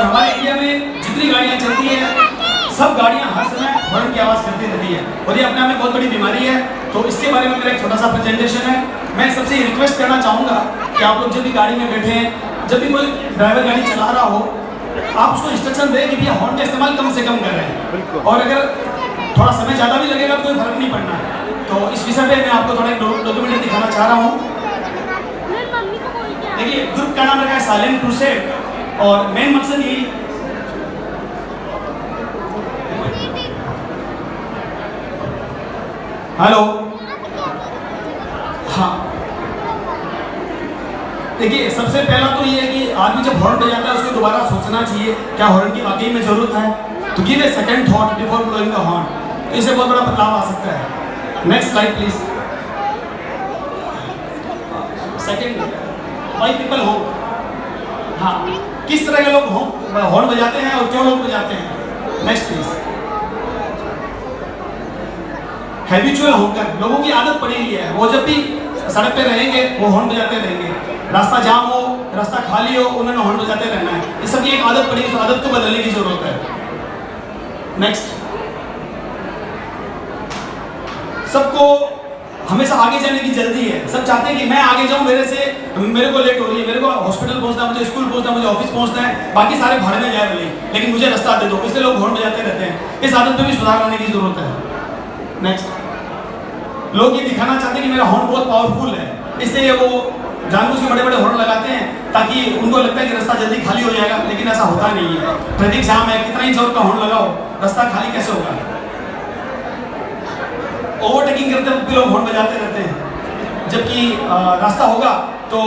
और हमारे इंडिया में जितनी गाड़ियाँ चलती हैं सब गाड़ियाँ हर समय हॉर्न की आवाज़ करती रहती है और ये अपने आप में बहुत बड़ी बीमारी है। तो इसके बारे में मेरा एक छोटा सा प्रेजेंटेशन है। मैं सबसे रिक्वेस्ट करना चाहूँगा कि आप लोग जब भी गाड़ी में बैठे हैं, जब भी कोई ड्राइवर गाड़ी चला रहा हो, आप उसको इंस्ट्रक्शन दें कि भैया हॉर्न का इस्तेमाल कम से कम कर रहे हैं, और अगर थोड़ा समय ज़्यादा भी लगेगा तो कोई फर्क नहीं पड़ना है। तो इस विषय पे मैं आपको थोड़ा एक डॉक्यूमेंट्री दिखाना चाह रहा हूँ। देखिए, ग्रुप का नाम रखा है साइलेंट क्रूसेड और मेन मकसद यही। हेलो, हाँ, देखिए सबसे पहला तो ये है कि आदमी जब हॉर्न बजाता है उसको दोबारा सोचना चाहिए क्या हॉर्न की वाकई में जरूरत है। तो give a second thought before blowing the horn. तो इससे बहुत बड़ा बदलाव आ सकता है। Next slide please. Second, why people हो, हाँ, किस तरह के लोग हॉर्न बजाते हैं और क्यों लोग बजाते हैं। Next please. हैबिचुअल होकर लोगों की आदत पड़ी हुई है, वो जब भी सड़क पे रहेंगे वो हॉर्न बजाते रहेंगे, रास्ता जाम हो, रास्ता खाली हो, उन्होंने हॉर्न बजाते रहना है। इस सब की एक आदत पड़ी है, उस आदत को बदलने की जरूरत है। नेक्स्ट, सबको हमेशा आगे जाने की जल्दी है, सब चाहते हैं कि मैं आगे जाऊं, मेरे को लेट हो रही है, मेरे को हॉस्पिटल पहुंचना है, मुझे स्कूल पहुंचना है, मुझे ऑफिस पहुंचना है, बाकी सारे भाड़ में जाए भले, लेकिन मुझे रास्ता दे दो। इसलिए लोग हॉर्न बजाते रहते हैं। इस आदत पे भी सुधार लाने की जरूरत है। नेक्स्ट, लोग ये दिखाना चाहते हैं कि मेरा हॉर्न बहुत पावरफुल है, इसलिए वो जानबूझ के बड़े बड़े हॉर्न लगाते हैं ताकि उनको लगता है कि रास्ता जल्दी खाली हो जाएगा, लेकिन ऐसा होता नहीं है। ट्रैफिक जाम है, कितना ही जोर का हॉर्न लगाओ, रास्ता खाली कैसे होगा। ओवरटेकिंग करते वक्त भी लोग हॉर्न बजाते रहते हैं, जबकि रास्ता होगा तो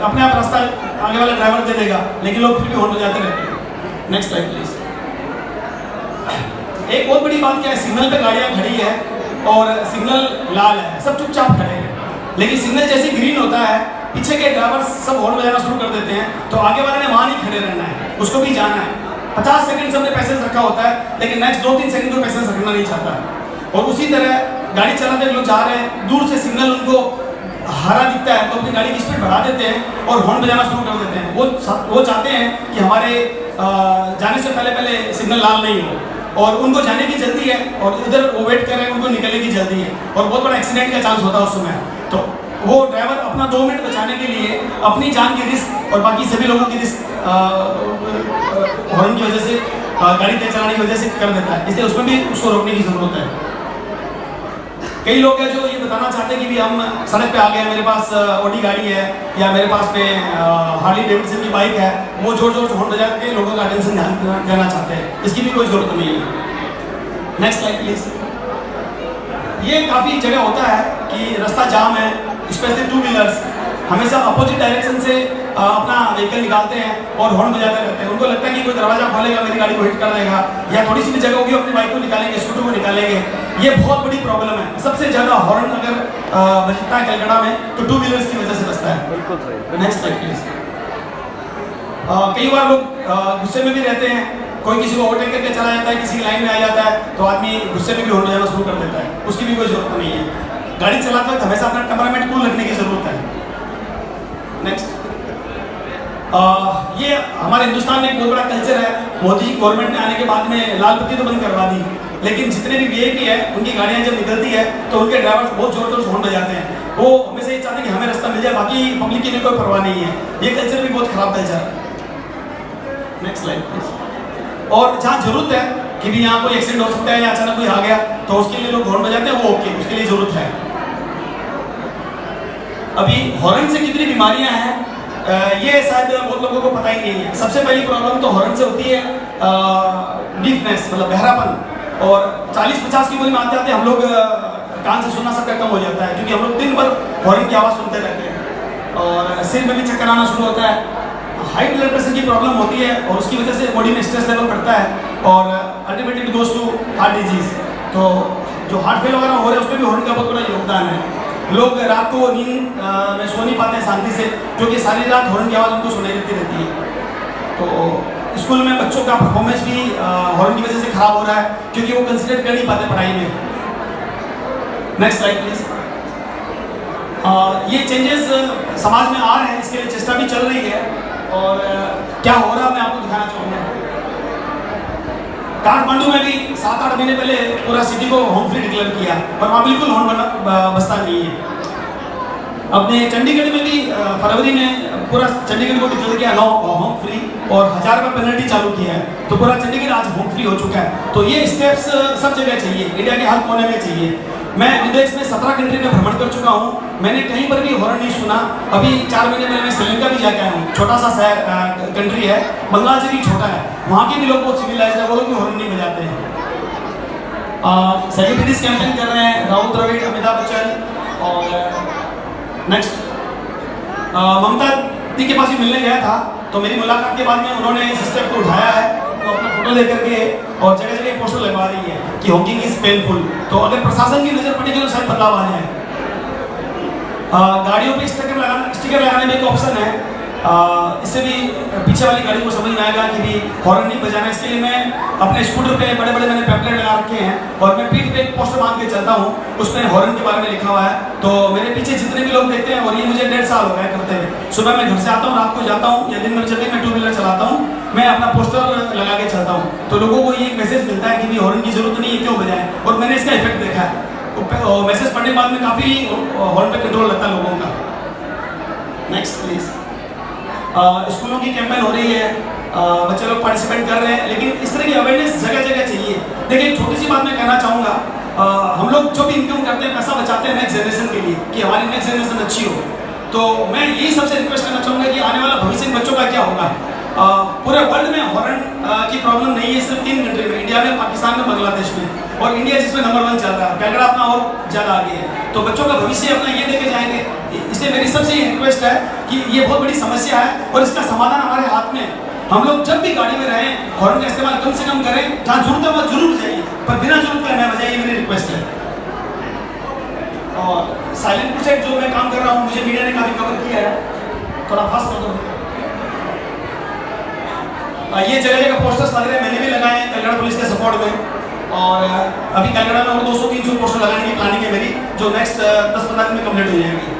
अपने आप रास्ता आगे वाला ड्राइवर दे देगा, लेकिन लोग फिर भी हॉर्न बजाते रहते हैं। Next slide please. एक बहुत बड़ी बात क्या है, सिग्नल पे गाड़ियां खड़ी है और सिग्नल लाल है, सब चुपचाप खड़े हैं, लेकिन सिग्नल जैसे ग्रीन होता है पीछे के ड्राइवर सब हॉर्न बजाना शुरू कर देते हैं, तो आगे वाले ने वहां नहीं खड़े रहना है, उसको भी जाना है। 50 सेकंड सबने पैसेंस रखा होता है, लेकिन नेक्स्ट 2-3 सेकंड को पैसेंस रखना नहीं चाहता। और उसी तरह गाड़ी चलाते लोग जा रहे हैं, दूर से सिग्नल उनको हरा दिखता है तो अपनी गाड़ी की स्पीड बढ़ा देते हैं और हॉर्न बजाना शुरू कर देते हैं। वो चाहते हैं कि हमारे जाने से पहले सिग्नल लाल नहीं हो, और उनको जाने की जल्दी है और इधर वो वेट कर रहे हैं, उनको निकलने की जल्दी है, और बहुत बड़ा एक्सीडेंट का चांस होता है उस समय। तो वो ड्राइवर अपना 2 मिनट बचाने के लिए अपनी जान की रिस्क और बाकी सभी लोगों की रिस्क हॉर्न की वजह से, गाड़ी तेज चलाने की वजह से कर देता है, इसलिए उसमें भी उसको रोकने की जरूरत है। कई लोग हैं जो ये बताना चाहते हैं कि भी हम सड़क पे आ गए, मेरे पास ऑडी गाड़ी है या मेरे पास में हार्ली डेविडसन की बाइक है, वो जोर जोर से हॉर्न बजा के लोगों का अटेंशन देना चाहते हैं, इसकी भी कोई जरूरत नहीं है। Next slide please. ये काफ़ी जगह होता है कि रास्ता जाम है, स्पेशली 2 व्हीलर्स हमेशा अपोजिट डायरेक्शन से अपना व्हीकल निकालते हैं और हॉर्न बजाते रहते हैं। उनको लगता है कि कोई दरवाजा खोलेगा मेरी गाड़ी को हिट कर देगा, या थोड़ी सी भी जगह होगी अपनी बाइक को निकालेंगे, स्कूटर को निकालेंगे। ये बहुत बड़ी प्रॉब्लम है। सबसे ज़्यादा हॉर्न अगर बजता है कलकत्ता में तो 2 व्हीलर्स की वजह से बजता है। बिल्कुल सही। Next slide please. कई बार लोग गुस्से में भी रहते हैं, कोई किसी को ओवरटेक करके चला जाता है, किसी की लाइन में आ जाता है, तो आदमी गुस्से में भी हॉर्न बजाना शुरू कर देता है, उसकी भी कोई जरूरत नहीं है। गाड़ी चलाते वक्त हमेशा अपना टेम्परामेंट कूल रखने की जरूरत है। नेक्स्ट, ये हमारे हिंदुस्तान में एक बहुत बड़ा कल्चर है। मोदी गवर्नमेंट ने आने के बाद में लाल बत्ती तो बंद करवा दी, लेकिन जितने भी वीआईपी है उनकी गाड़ियां जब निकलती है तो उनके ड्राइवर्स बहुत जोर जोर से हॉर्न बजाते हैं। वो हमेशा ये चाहते हैं कि हमें रास्ता मिल जाए, बाकी पब्लिक की कोई परवाह नहीं है। ये कल्चर भी बहुत खराब कल्चर है। Next slide please. और जहाँ जरूरत है कि भी यहाँ कोई एक्सीडेंट हो सकता है या अचानक कोई आ गया, तो उसके लिए लोग हॉर्न बजाते हैं, वो ओके, उसके लिए जरूरत है। अभी हॉर्न से कितनी बीमारियां हैं ये शायद बहुत लोगों को पता ही नहीं है। सबसे पहली प्रॉब्लम तो हॉर्न से होती है डीफनेस, मतलब बहरापन। और 40-50 की उम्र में आते आते हम लोग कान से सुनना सबका कम हो जाता है, क्योंकि हम लोग दिन भर हॉर्न की आवाज़ सुनते रहते हैं, और सिर में भी चक्कर आना शुरू होता है। हाई ब्लड प्रेशर की प्रॉब्लम होती है और उसकी वजह से बॉडी में स्ट्रेस लेवल बढ़ता है, और ultimately it goes to heart disease. तो जो हार्ट फेल वगैरह हो रहे हैं उसमें भी हॉर्न का बहुत बड़ा योगदान है। लोग रात को नींद में सो नहीं पाते हैं शांति से, क्योंकि सारी रात हॉर्न की आवाज़ उनको सुनाई देती रहती है। तो स्कूल में बच्चों का परफॉर्मेंस भी हॉर्न की वजह से खराब हो रहा है, क्योंकि वो कंसिडर कर नहीं पाते पढ़ाई में। Next slide please. ये चेंजेस समाज में आ रहे हैं, इसके लिए चेष्टा भी चल रही है, और क्या हो रहा है मैं आपको काठमांडू में भी 7-8 महीने पहले पूरा सिटी को होम फ्री डिक्लेयर किया, पर वहाँ बिल्कुल हॉर्न बजता नहीं है। अपने चंडीगढ़ में भी फरवरी में पूरा चंडीगढ़ को डिक्लेयर किया नो होम फ्री और 1000 रुपये पेनल्टी चालू किया है, तो पूरा चंडीगढ़ आज होम फ्री हो चुका है। तो ये स्टेप्स सब जगह चाहिए, इंडिया के हर कोने में चाहिए। मैं विदेश में 17 कंट्री में भ्रमण कर चुका हूँ, मैंने कहीं पर भी हॉर्न नहीं सुना। अभी 4 महीने पहले मैं श्रीलंका भी जाके आया हूँ, छोटा सा शहर कंट्री है, बंगाल से भी छोटा है, वहाँ के भी लोग बहुत सिविलाइज है, वो लोग भी हॉर्न नहीं बजाते हैं। सेलिब्रिटीज कैंपेन कर रहे हैं, राहुल द्रविड़, अमिताभ बच्चन और नेक्स्ट ममता दी के पास भी मिलने गया था, तो मेरी मुलाकात के बाद में उन्होंने इस स्टेप को उठाया है, तो अपना फोटो लेकर के और जगह जगह पोस्टर लगवा रही है कि हॉकिंग इज पेनफुल। तो अगर प्रशासन की नजर पड़ेगी तो शायद बदलाव आ जाए। गाड़ियों पे स्टिकर लगाने में एक ऑप्शन है, इससे भी पीछे वाली गाड़ी को समझ में आएगा कि भी हॉर्न नहीं बजाना। इसके लिए मैं अपने स्कूटर पे बड़े बड़े मैंने पैम्पलेट लगा रखे हैं और मैं पीठ पे एक पोस्टर बांध के चलता हूँ, उसमें हॉर्न के बारे में लिखा हुआ है। तो मेरे पीछे जितने भी लोग देखते हैं, और ये मुझे 1.5 साल हो गया करते हुए, सुबह मैं घर से आता हूँ, रात को जाता हूँ या दिन में जब भी मैं 2 व्हीलर चलाता हूँ, मैं अपना पोस्टर लगा के चलता हूँ। तो लोगों को ये मैसेज मिलता है कि भी हॉर्न की जरूरत नहीं है, क्यों बजाएं, और मैंने इसका इफेक्ट देखा है। तो मैसेज पढ़ने के बाद में काफ़ी हॉर्न पे कंट्रोल लगता है लोगों का। Next please. स्कूलों की कैंपेन हो रही है, बच्चे लोग पार्टिसिपेट कर रहे हैं, लेकिन इस तरह की अवेयरनेस जगह जगह चाहिए। देखिए एक छोटी सी बात मैं कहना चाहूँगा, हम लोग जो भी इनकम करते हैं, पैसा बचाते हैं नेक्स्ट जनरेशन के लिए कि हमारी नेक्स्ट जनरेशन अच्छी हो। तो मैं यही सबसे रिक्वेस्ट करना चाहूँगा कि आने वाला भविष्य बच्चों का क्या होगा। पूरे वर्ल्ड में हॉर्न की प्रॉब्लम नहीं है, सिर्फ 3 कंट्री में, इंडिया में, पाकिस्तान में, बांग्लादेश में, और इंडिया जिसमें नंबर 1 चल रहा है, कनाडा अपना और ज़्यादा आगे है। तो बच्चों का भविष्य अपना ये देके जाएंगे, इसलिए मेरी सबसे ये रिक्वेस्ट है कि ये बहुत बड़ी समस्या है और इसका समाधान हमारे हाथ में है। हम लोग जब भी गाड़ी में रहें, हॉर्न का इस्तेमाल कम से कम करें, जहाँ जरूरत है वहाँ जरूर बजाइए, पर बिना जरूरत का न बजाइए, मेरी रिक्वेस्ट है। और साइलेंट प्रोजेक्ट जो मैं काम कर रहा हूँ, मुझे मीडिया ने काफ़ी कवर किया है, थोड़ा फास्ट कर दो। ये जगह जगह पोस्टर्स लग रहे हैं, मैंने भी लगाए हैं कलकत्ता पुलिस के सपोर्ट में, और अभी कलकत्ता में और 200-300 पोस्टर लगाने की प्लानिंग है मेरी, जो नेक्स्ट 10-15 दिन में कंप्लीट हो जाएंगी।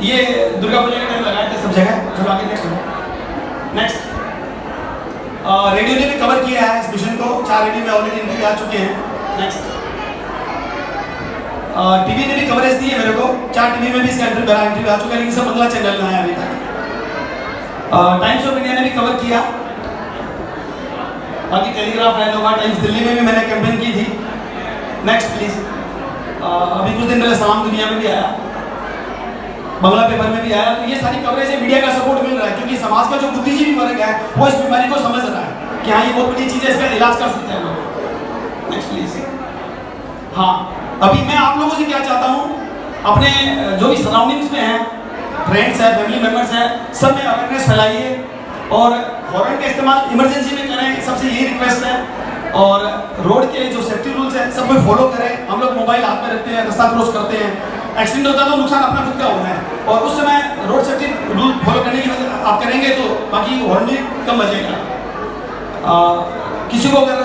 ये दुर्गा पूजा के टाइम लगाए थे सब जगह। चलो आगे नेक्स्ट। रेडियो ने भी कवर किया है इस मिशन को, 4 रेडियो में ऑलरेडी इंटरव्यू आ चुके हैं। नेक्स्ट। टीवी ने भी कवरेज दी है मेरे को, 4 टीवी में भी इसका इंटरव्यू आ चुका है, लेकिन सब बंगला चैनल में आया अभी तक। टाइम्स ऑफ इंडिया ने भी कवर किया, बाकी टेलीग्राफ, हैदराबाद टाइम्स, दिल्ली में भी मैंने कैंपेन की थी। Next please. अभी कुछ दिन पहले सलाम दुनिया में भी आया, बंगला पेपर में भी आया। तो ये सारी कवरेज है, मीडिया का सपोर्ट मिल रहा है, क्योंकि समाज का जो बुद्धिजीवी वर्ग है वो इस बीमारी को समझ रहा है कि हाँ ये बहुत बड़ी चीज़ है, इसका इलाज कर सकते हैं लोग। Next please. हाँ, अभी मैं आप लोगों से क्या चाहता हूँ, अपने जो भी सराउंडिंग्स में हैं, फ्रेंड्स हैं, फैमिली मेम्बर्स हैं, सब में अवेयरनेस फैलाइए और हॉर्न का इस्तेमाल इमरजेंसी में करें, सबसे यही रिक्वेस्ट है। और रोड के जो सेफ्टी रूल्स हैं सब कोई फॉलो करें। हम लोग मोबाइल हाथ में रखते हैं, रास्ता क्रॉस करते हैं, एक्सीडेंट होता है तो नुकसान अपना खुद का होना है, और उस समय रोड सेफ्टी रूल फॉलो करने की वजह आप करेंगे तो बाकी हॉर्न भी कम बजेगा। किसी को अगर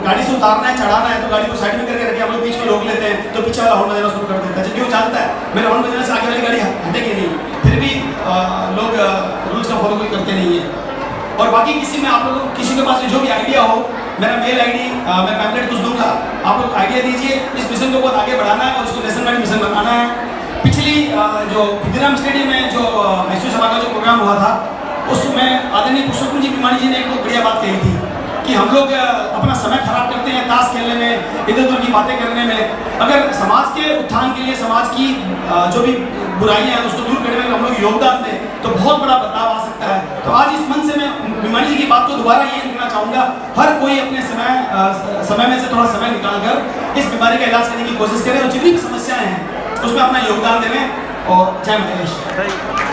गाड़ी से उतारना है, चढ़ाना है, तो गाड़ी को साइड में करके रखिए। हम लोग बीच में रोक लेते हैं तो पीछे वाला हॉर्न बजाना शुरू कर देता है, जबकि वो जानता है मेरे हॉर्न बजाने से आगे वाली गाड़ी हटेगी नहीं, फिर भी लोग रूल्स का फॉलो कोई करते नहीं है। और बाकी किसी में आप लोगों किसी के पास जो भी आइडिया हो, मेरा मेल आईडी मैं पैम्पलेट कुछ दूंगा, आप लोग आइडिया दीजिए। इस मिशन को बहुत आगे बढ़ाना है और उसको नेशनल वाइड मिशन बनाना है। पिछली जो खुदीराम स्टेडियम में जो मैसूर सभा का जो प्रोग्राम हुआ था, उसमें आदरणीय पुरुषोत्तम जी पिमाणी जी ने एक बहुत बढ़िया बात कही थी कि हम लोग अपना समय खराब करते हैं ताश खेलने में, इधर उधर की बातें करने में। अगर समाज के उत्थान के लिए, समाज की जो भी बुराइयां हैं उसको दूर करने में हम लोग योगदान दें तो बहुत बड़ा बदलाव आ सकता है। तो आज इस मन से मैं पिमाणी जी की बात को दोबारा ये लिखना चाहूँगा, हर कोई अपने समय में से थोड़ा समय निकालकर इस बीमारी का इलाज करने की कोशिश करें और जितनी भी समस्याएं हैं उसमें अपना योगदान दें। और जय महेश।